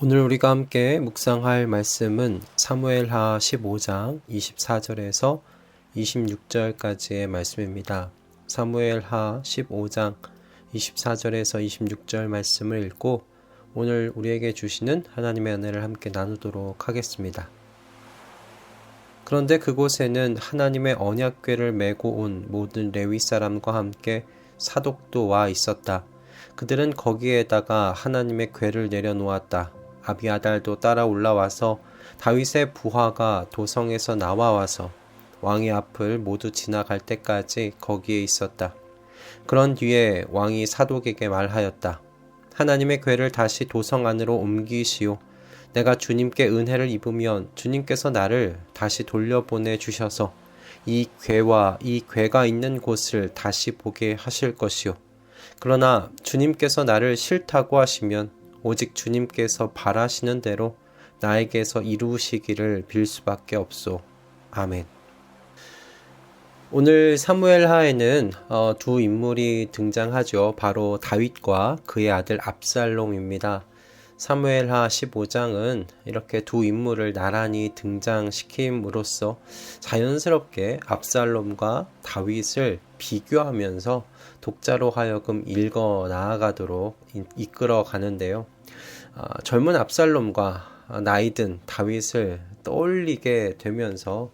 오늘 우리가 함께 묵상할 말씀은 사무엘하 15장 24절에서 26절까지의 말씀입니다. 사무엘하 15장 24절에서 26절 말씀을 읽고 오늘 우리에게 주시는 하나님의 은혜를 함께 나누도록 하겠습니다. 그런데 그곳에는 하나님의 언약궤를 메고 온 모든 레위 사람과 함께 사독도 와 있었다. 그들은 거기에다가 하나님의 궤를 내려놓았다. 아비아달도 따라 올라와서 다윗의 부하가 도성에서 나와와서 왕의 앞을 모두 지나갈 때까지 거기에 있었다. 그런 뒤에 왕이 사독에게 말하였다. 하나님의 궤를 다시 도성 안으로 옮기시오. 내가 주님께 은혜를 입으면 주님께서 나를 다시 돌려보내 주셔서 이 궤와 이 궤가 있는 곳을 다시 보게 하실 것이오. 그러나 주님께서 나를 싫다고 하시면 오직 주님께서 바라시는 대로 나에게서 이루시기를 빌 수밖에 없소. 아멘. 오늘 사무엘하에는 두 인물이 등장하죠. 바로 다윗과 그의 아들 압살롬입니다. 사무엘하 15장은 이렇게 두 인물을 나란히 등장시킴으로써 자연스럽게 압살롬과 다윗을 비교하면서 독자로 하여금 읽어 나아가도록 이끌어 가는데요. 젊은 압살롬과 나이든 다윗을 떠올리게 되면서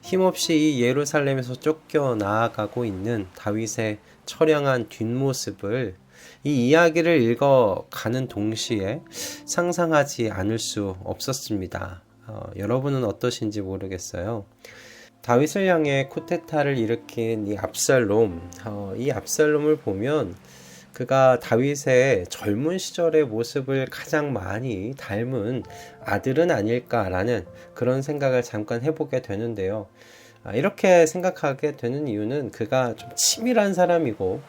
힘없이 이 예루살렘에서 쫓겨 나아가고 있는 다윗의 처량한 뒷모습을 이 이야기를 읽어가는 동시에 상상하지 않을 수 없었습니다. 여러분은 어떠신지 모르겠어요. 다윗을 향해 쿠데타를 일으킨 이 압살롬을 보면 그가 다윗의 젊은 시절의 모습을 가장 많이 닮은 아들은 아닐까라는 그런 생각을 잠깐 해보게 되는데요. 이렇게 생각하게 되는 이유는 그가 좀 치밀한 사람이고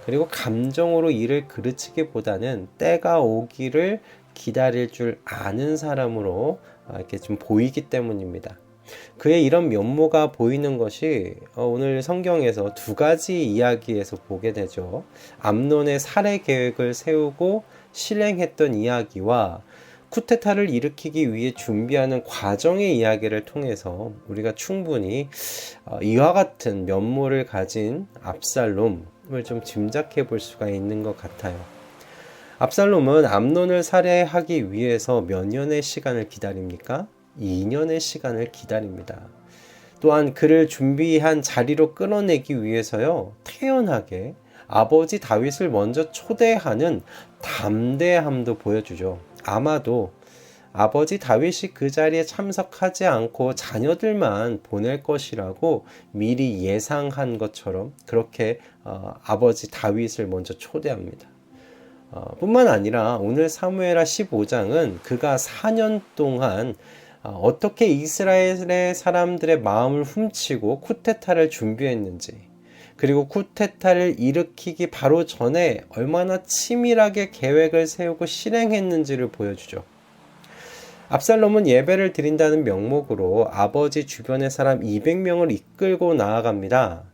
그리고 감정으로 일을 그르치기보다는 때가 오기를 기다릴 줄 아는 사람으로 이렇게 좀 보이기 때문입니다. 그의 이런 면모가 보이는 것이 오늘 성경에서 두 가지 이야기에서 보게 되죠. 암논의 살해 계획을 세우고 실행했던 이야기와 쿠데타를 일으키기 위해 준비하는 과정의 이야기를 통해서 우리가 충분히 이와 같은 면모를 가진 압살롬을 좀 짐작해 볼 수가 있는 것 같아요. 압살롬은 암논을 살해하기 위해서 몇 년의 시간을 기다립니까? 2년의 시간을 기다립니다. 또한 그를 준비한 자리로 끌어내기 위해서요, 태연하게 아버지 다윗을 먼저 초대하는 담대함도 보여주죠. 아마도 아버지 다윗이 그 자리에 참석하지 않고 자녀들만 보낼 것이라고 미리 예상한 것처럼 그렇게 아버지 다윗을 먼저 초대합니다. 뿐만 아니라 오늘 사무엘하 15장은 그가 4년 동안 어떻게 이스라엘의 사람들의 마음을 훔치고 쿠데타를 준비했는지, 그리고 쿠데타를 일으키기 바로 전에 얼마나 치밀하게 계획을 세우고 실행했는지를 보여주죠. 압살롬은 예배를 드린다는 명목으로 아버지 주변의 사람 200명을 이끌고 나아갑니다.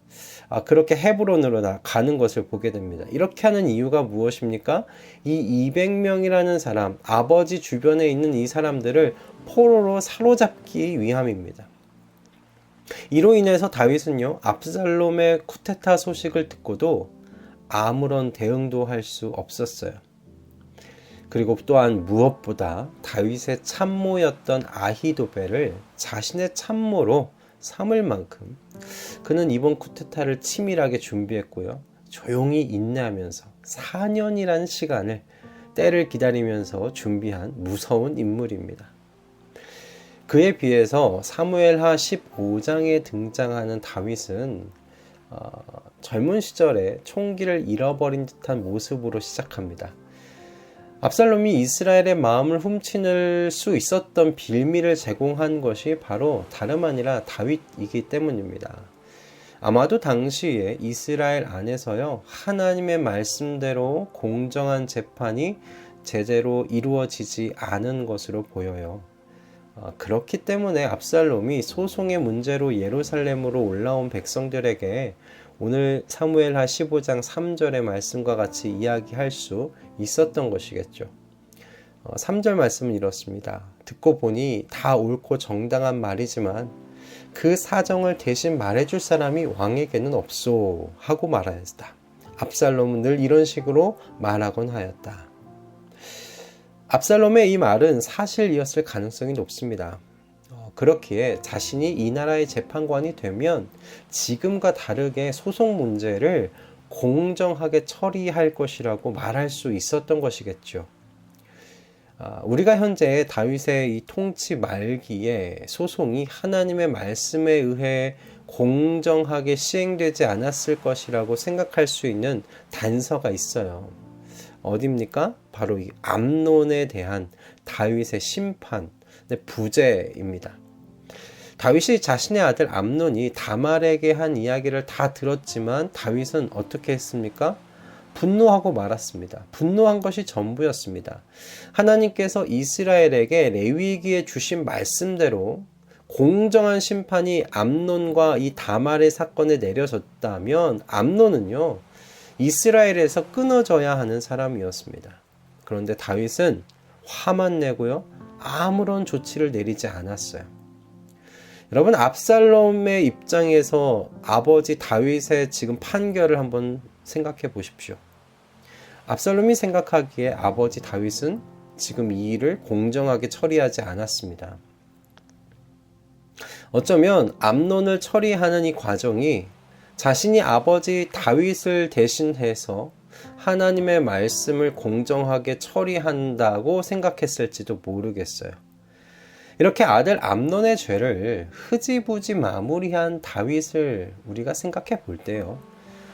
그렇게 헤브론으로 가는 것을 보게 됩니다. 이렇게 하는 이유가 무엇입니까? 이 200명이라는 사람, 아버지 주변에 있는 이 사람들을 포로로 사로잡기 위함입니다. 이로 인해서 다윗은요, 압살롬의 쿠데타 소식을 듣고도 아무런 대응도 할 수 없었어요. 그리고 또한 무엇보다 다윗의 참모였던 아히도벨을 자신의 참모로 삼을 만큼 그는 이번 쿠데타를 치밀하게 준비했고요. 조용히 인내하면서 4년이라는 시간을 때를 기다리면서 준비한 무서운 인물입니다. 그에 비해서 사무엘하 15장에 등장하는 다윗은 젊은 시절에 총기를 잃어버린 듯한 모습으로 시작합니다. 압살롬이 이스라엘의 마음을 훔칠 수 있었던 빌미를 제공한 것이 바로 다름 아니라 다윗이기 때문입니다. 아마도 당시에 이스라엘 안에서요, 하나님의 말씀대로 공정한 재판이 제대로 이루어지지 않은 것으로 보여요. 그렇기 때문에 압살롬이 소송의 문제로 예루살렘으로 올라온 백성들에게 오늘 사무엘하 15장 3절의 말씀과 같이 이야기할 수 있었던 것이겠죠. 3절 말씀은 이렇습니다. 듣고 보니 다 옳고 정당한 말이지만 그 사정을 대신 말해줄 사람이 왕에게는 없소 하고 말하였다. 압살롬은 늘 이런 식으로 말하곤 하였다. 압살롬의 이 말은 사실이었을 가능성이 높습니다. 그렇기에 자신이 이 나라의 재판관이 되면 지금과 다르게 소송 문제를 공정하게 처리할 것이라고 말할 수 있었던 것이겠죠. 우리가 현재 다윗의 이 통치 말기에 소송이 하나님의 말씀에 의해 공정하게 시행되지 않았을 것이라고 생각할 수 있는 단서가 있어요. 어디입니까? 바로 이 암논에 대한 다윗의 심판, 부재입니다. 다윗이 자신의 아들 암논이 다말에게 한 이야기를 다 들었지만 다윗은 어떻게 했습니까? 분노하고 말았습니다. 분노한 것이 전부였습니다. 하나님께서 이스라엘에게 레위기에 주신 말씀대로 공정한 심판이 암논과 이 다말의 사건에 내려졌다면 암논은요, 이스라엘에서 끊어져야 하는 사람이었습니다. 그런데 다윗은 화만 내고요, 아무런 조치를 내리지 않았어요. 여러분, 압살롬의 입장에서 아버지 다윗의 지금 판결을 한번 생각해 보십시오. 압살롬이 생각하기에 아버지 다윗은 지금 이 일을 공정하게 처리하지 않았습니다. 어쩌면 암논을 처리하는 이 과정이 자신이 아버지 다윗을 대신해서 하나님의 말씀을 공정하게 처리한다고 생각했을지도 모르겠어요. 이렇게 아들 암논의 죄를 흐지부지 마무리한 다윗을 우리가 생각해 볼 때요,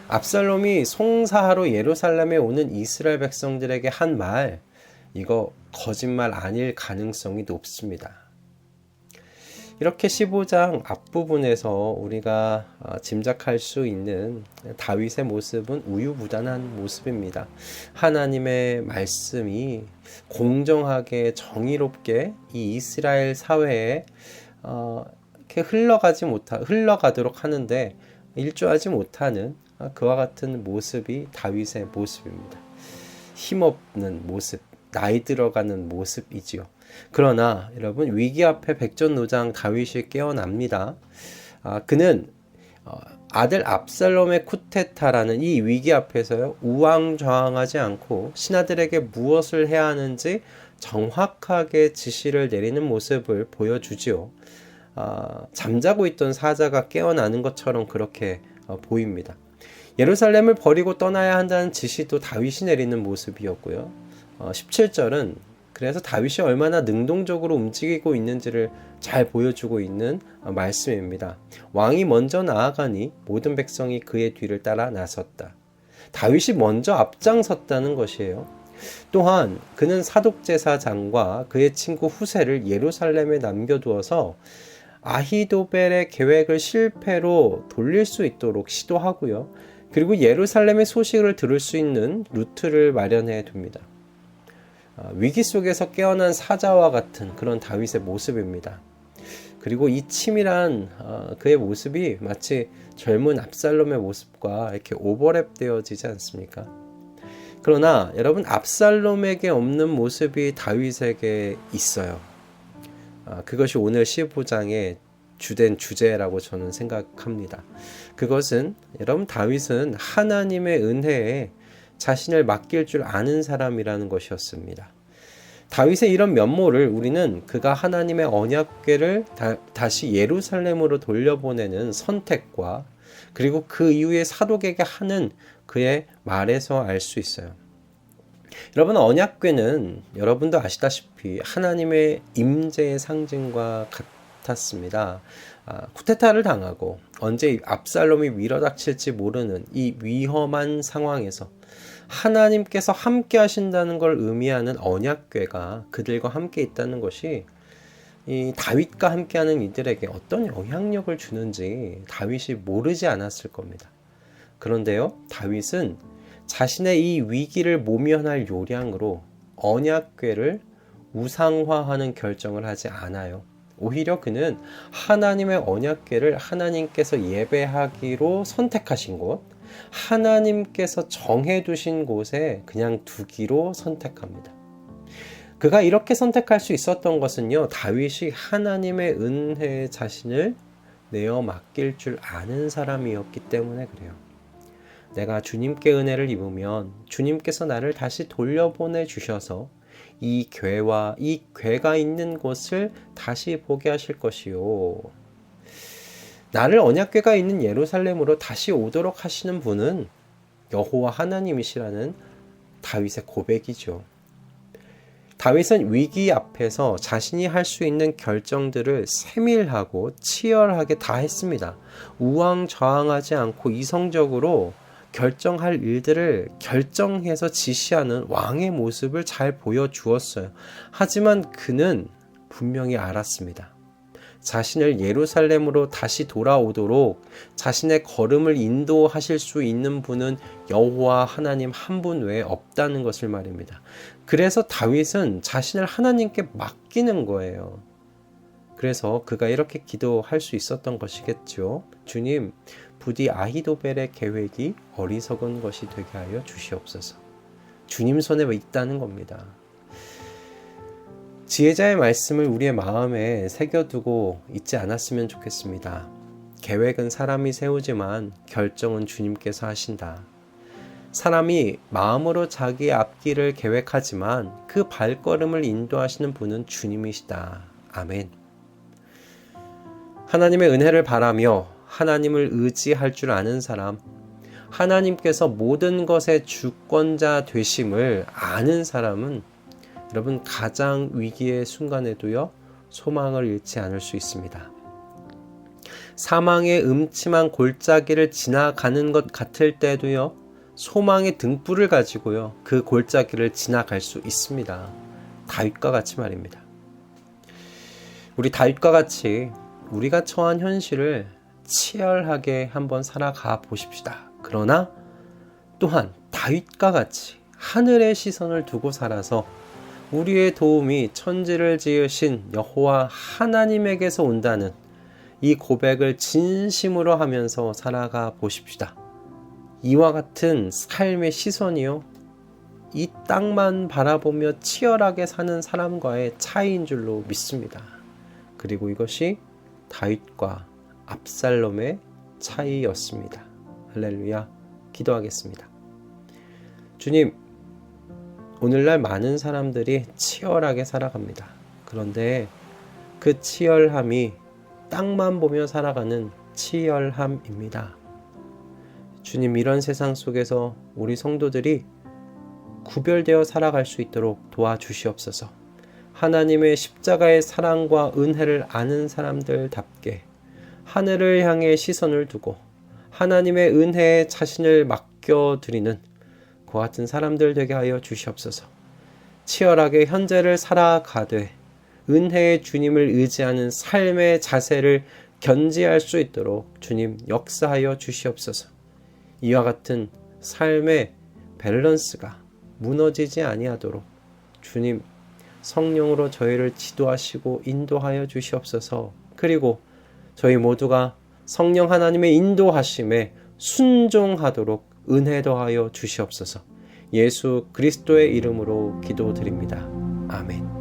압살롬이 송사하러 예루살렘에 오는 이스라엘 백성들에게 한 말, 이거 거짓말 아닐 가능성이 높습니다. 이렇게 15장 앞부분에서 우리가 짐작할 수 있는 다윗의 모습은 우유부단한 모습입니다. 하나님의 말씀이 공정하게 정의롭게 이 이스라엘 사회에 이렇게 흘러가도록 하는데 일조하지 못하는 그와 같은 모습이 다윗의 모습입니다. 힘없는 모습, 나이 들어가는 모습이지요. 그러나 여러분, 위기 앞에 백전노장 다윗이 깨어납니다. 그는 아들 압살롬의 쿠데타라는 이 위기 앞에서요, 우왕좌왕하지 않고 신하들에게 무엇을 해야 하는지 정확하게 지시를 내리는 모습을 보여주지요. 잠자고 있던 사자가 깨어나는 것처럼 그렇게 보입니다. 예루살렘을 버리고 떠나야 한다는 지시도 다윗이 내리는 모습이었고요. 17절은 그래서 다윗이 얼마나 능동적으로 움직이고 있는지를 잘 보여주고 있는 말씀입니다. 왕이 먼저 나아가니 모든 백성이 그의 뒤를 따라 나섰다. 다윗이 먼저 앞장섰다는 것이에요. 또한 그는 사독제사장과 그의 친구 후세를 예루살렘에 남겨두어서 아히도벨의 계획을 실패로 돌릴 수 있도록 시도하고요. 그리고 예루살렘의 소식을 들을 수 있는 루트를 마련해 둡니다. 위기 속에서 깨어난 사자와 같은 그런 다윗의 모습입니다. 그리고 이 치밀한 그의 모습이 마치 젊은 압살롬의 모습과 이렇게 오버랩되어지지 않습니까? 그러나 여러분, 압살롬에게 없는 모습이 다윗에게 있어요. 그것이 오늘 15장의 주된 주제라고 저는 생각합니다. 그것은 여러분, 다윗은 하나님의 은혜에 자신을 맡길 줄 아는 사람이라는 것이었습니다. 다윗의 이런 면모를 우리는 그가 하나님의 언약궤를 다시 예루살렘으로 돌려보내는 선택과 그리고 그 이후에 사독에게 하는 그의 말에서 알 수 있어요. 여러분, 언약궤는 여러분도 아시다시피 하나님의 임재의 상징과 같았습니다. 쿠데타를 당하고 언제 압살롬이 밀어닥칠지 모르는 이 위험한 상황에서 하나님께서 함께 하신다는 걸 의미하는 언약궤가 그들과 함께 있다는 것이 이 다윗과 함께하는 이들에게 어떤 영향력을 주는지 다윗이 모르지 않았을 겁니다. 그런데요, 다윗은 자신의 이 위기를 모면할 요량으로 언약궤를 우상화하는 결정을 하지 않아요. 오히려 그는 하나님의 언약궤를 하나님께서 예배하기로 선택하신 곳, 하나님께서 정해두신 곳에 그냥 두기로 선택합니다. 그가 이렇게 선택할 수 있었던 것은요, 다윗이 하나님의 은혜에 자신을 내어 맡길 줄 아는 사람이었기 때문에 그래요. 내가 주님께 은혜를 입으면 주님께서 나를 다시 돌려보내 주셔서 이 궤와 이 궤가 있는 곳을 다시 보게 하실 것이요. 나를 언약궤가 있는 예루살렘으로 다시 오도록 하시는 분은 여호와 하나님이시라는 다윗의 고백이죠. 다윗은 위기 앞에서 자신이 할 수 있는 결정들을 세밀하고 치열하게 다 했습니다. 우왕좌왕하지 않고 이성적으로 결정할 일들을 결정해서 지시하는 왕의 모습을 잘 보여주었어요. 하지만 그는 분명히 알았습니다. 자신을 예루살렘으로 다시 돌아오도록 자신의 걸음을 인도하실 수 있는 분은 여호와 하나님 한 분 외에 없다는 것을 말입니다. 그래서 다윗은 자신을 하나님께 맡기는 거예요. 그래서 그가 이렇게 기도할 수 있었던 것이겠죠. 주님, 부디 아히도벨의 계획이 어리석은 것이 되게 하여 주시옵소서. 주님 손에 있다는 겁니다. 지혜자의 말씀을 우리의 마음에 새겨두고 있지 않았으면 좋겠습니다. 계획은 사람이 세우지만 결정은 주님께서 하신다. 사람이 마음으로 자기의 앞길을 계획하지만 그 발걸음을 인도하시는 분은 주님이시다. 아멘. 하나님의 은혜를 바라며 하나님을 의지할 줄 아는 사람, 하나님께서 모든 것의 주권자 되심을 아는 사람은 여러분 가장 위기의 순간에도요 소망을 잃지 않을 수 있습니다. 사망의 음침한 골짜기를 지나가는 것 같을 때도요 소망의 등불을 가지고요 그 골짜기를 지나갈 수 있습니다. 다윗과 같이 말입니다. 우리 다윗과 같이 우리가 처한 현실을 치열하게 한번 살아가 보십시다. 그러나 또한 다윗과 같이 하늘의 시선을 두고 살아서 우리의 도움이 천지를 지으신 여호와 하나님에게서 온다는 이 고백을 진심으로 하면서 살아가 보십시다. 이와 같은 삶의 시선이요, 이 땅만 바라보며 치열하게 사는 사람과의 차이인 줄로 믿습니다. 그리고 이것이 다윗과 압살롬의 차이였습니다. 할렐루야. 기도하겠습니다. 주님, 오늘날 많은 사람들이 치열하게 살아갑니다. 그런데 그 치열함이 땅만 보며 살아가는 치열함입니다. 주님, 이런 세상 속에서 우리 성도들이 구별되어 살아갈 수 있도록 도와주시옵소서. 하나님의 십자가의 사랑과 은혜를 아는 사람들답게 하늘을 향해 시선을 두고 하나님의 은혜에 자신을 맡겨드리는 그와 같은 사람들 되게 하여 주시옵소서. 치열하게 현재를 살아가되 은혜의 주님을 의지하는 삶의 자세를 견지할 수 있도록 주님 역사하여 주시옵소서. 이와 같은 삶의 밸런스가 무너지지 아니하도록 주님 성령으로 저희를 지도하시고 인도하여 주시옵소서. 그리고 저희 모두가 성령 하나님의 인도하심에 순종하도록 은혜 더하여 주시옵소서. 예수 그리스도의 이름으로 기도드립니다. 아멘.